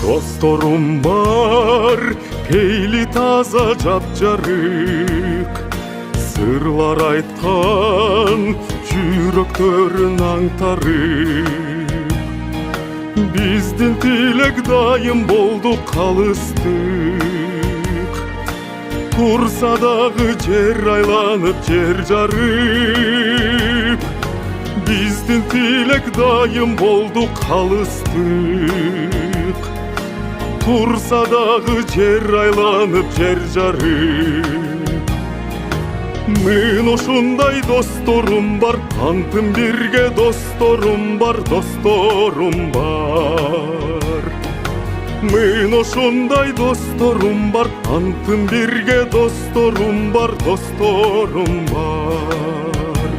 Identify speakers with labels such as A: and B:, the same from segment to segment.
A: Dostlarım var, peyli taza japjarık, sırlar aytkan жүрөктөрүн аңтарып. Биздин тилек дайым болду калыстык, турса дагы жер айланып жер жарып. Биздин тилек дайым болду калыстык, турса дагы жер айланып жер жарып. Мен ушундай досторум бар, антым бирге досторум бар, досторум бар. Мен ушундай досторум бар, антым бирге досторум бар, досторум бар.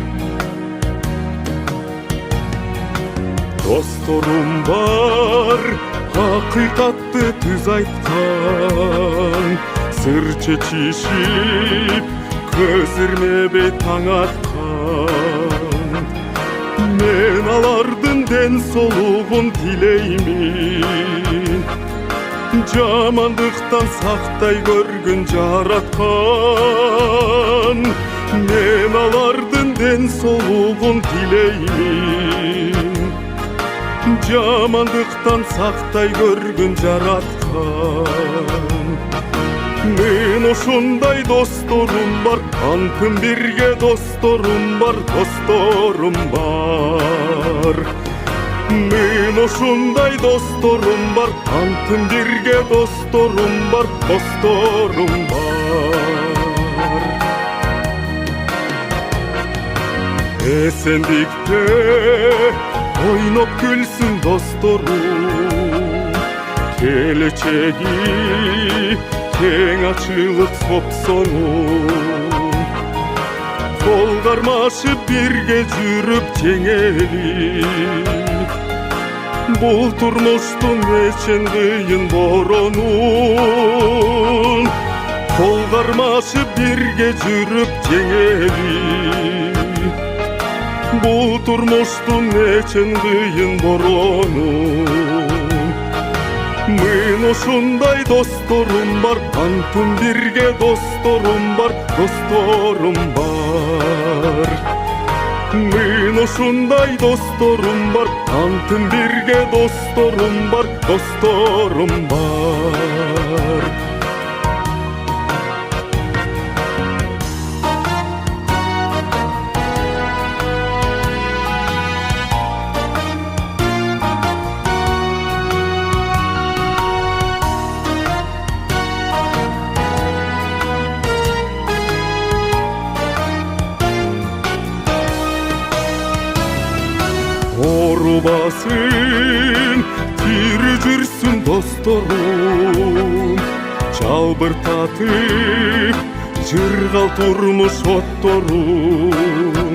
A: Досторум бар, акыйкатты түз айткан, сыр чечишип көз ирмебей таң аткан. Мен алардын ден соолугун тилеймин, жамандыктан сактай көргүн жараткан. Мен алардын ден соолугун тилеймин, жамандыктан сактай көргүн жараткан. Мен ушундай досторум бар, антым бирге досторум бар, досторум бар. Мен ушундай досторум бар, антым бирге досторум бар, досторум бар. Эсендикте ойноп күлсүн досторум, келечеги кең ачылып сопсонуп, кол кармашып бирге жүрүп жеңелип. Бул турмуштун эчен кыйын боронун, кол кармашып бирге жүрүп жеңелип. Бул турмуштун эчен кыйын боронун. Мен ушундай досторум бар, антым бирге досторум бар, досторум бар. Мен ушундай досторум бар, антым бирге досторум бар, досторум бар. Оорубасын, тири жүрсүн досторум, жалбыртатып жыргал турмуш отторум.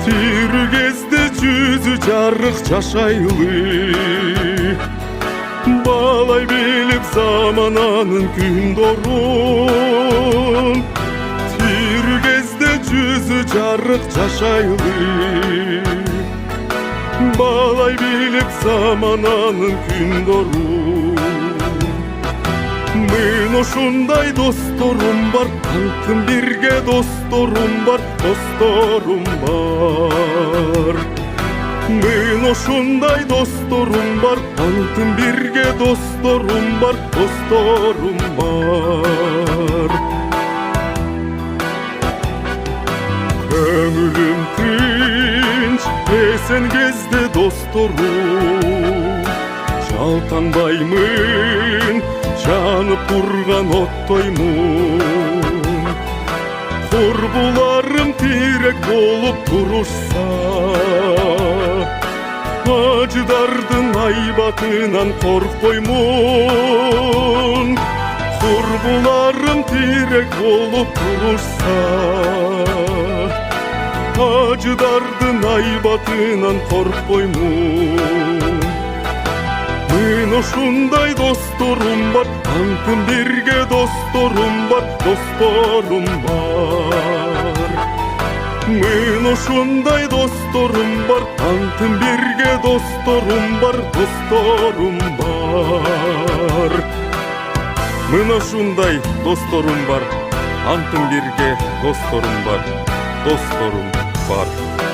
A: Тири кезде жүзү жарык жашайлы, баалай билип замананын күндөрүн. Тири кезде жүзү жарык жашайлы, баалай билип замананын күндөрүн. Мен ушундай досторум бар, антым бирге досторум бар, досторум бар. Мен ушундай досторум бар, антым бирге досторум бар, досторум бар. Көңүлүм тынч, эсен кезде досторум, жалтанбаймын, жанып турган оттоймун. Курбуларым тирек болуп турушса, ажыдардын айбатынан коркпоймун. Курбуларым тирек болуп турушса, ажыдардын айбатынан коркпоймун. Мен ушундай досторум бар, антым бирге досторум бар, досторум бар. Мен ушундай досторум бар, антым бирге досторум бар, досторум бар. бар. Мына ушундай досторум бар, анттын бирге досторум бар, досторум бар.